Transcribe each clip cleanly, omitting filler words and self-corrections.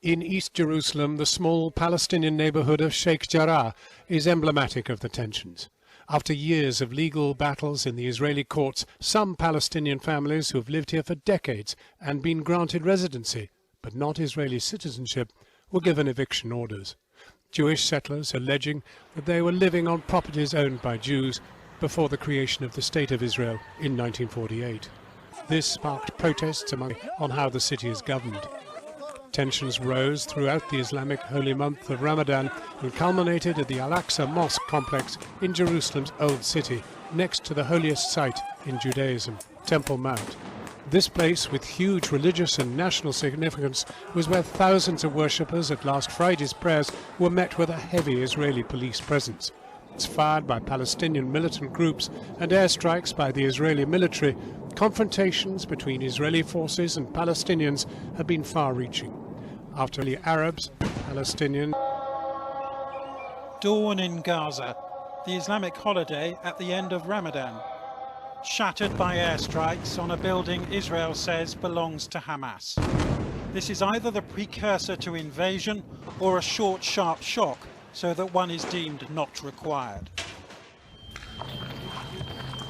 In East Jerusalem, the small Palestinian neighborhood of Sheikh Jarrah is emblematic of the tensions. After years of legal battles in the Israeli courts, some Palestinian families who have lived here for decades and been granted residency, but not Israeli citizenship, were given eviction orders. Jewish settlers alleging that they were living on properties owned by Jews before the creation of the State of Israel in 1948. This sparked protests on how the city is governed. Tensions rose throughout the Islamic holy month of Ramadan and culminated at the Al-Aqsa Mosque complex in Jerusalem's Old City, next to the holiest site in Judaism, Temple Mount. This place, with huge religious and national significance, was where thousands of worshippers at last Friday's prayers were met with a heavy Israeli police presence. It's fired by Palestinian militant groups and airstrikes by the Israeli military. Confrontations between Israeli forces and Palestinians have been far-reaching. After the Arabs, Palestinian. Dawn in Gaza, the Islamic holiday at the end of Ramadan, shattered by airstrikes on a building Israel says belongs to Hamas. This is either the precursor to invasion or a short, sharp shock so that one is deemed not required.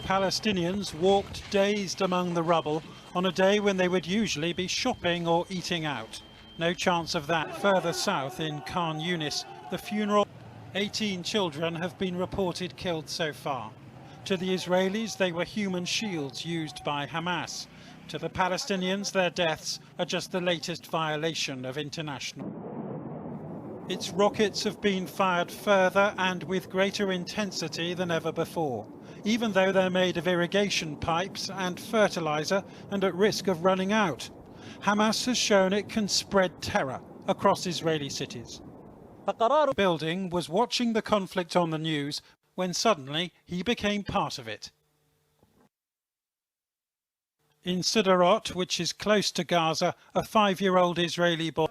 Palestinians walked dazed among the rubble on a day when they would usually be shopping or eating out. No chance of that further south in Khan Yunis. The funeral. 18 children have been reported killed so far. To the Israelis, they were human shields used by Hamas. To the Palestinians, their deaths are just the latest violation of international. Its rockets have been fired further and with greater intensity than ever before, even though they're made of irrigation pipes and fertilizer and at risk of running out. Hamas has shown it can spread terror across Israeli cities. The building was watching the conflict on the news when suddenly he became part of it. In Sderot, which is close to Gaza, a 5-year-old Israeli boy.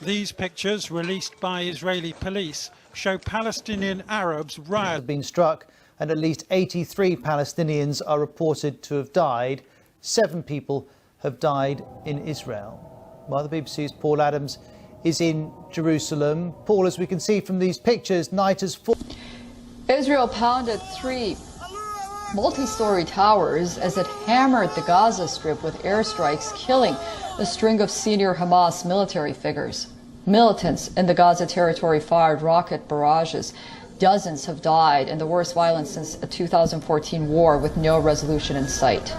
These pictures, released by Israeli police, show Palestinian Arabs riot. Have been struck and at least 83 Palestinians are reported to have died. 7 people have died in Israel. While the BBC's Paul Adams is in Jerusalem. Paul, as we can see from these pictures, night has fallen. Israel pounded 3 multi-story towers as it hammered the Gaza Strip with airstrikes, killing a string of senior Hamas military figures. Militants in the Gaza territory fired rocket barrages. Dozens have died in the worst violence since a 2014 war with no resolution in sight.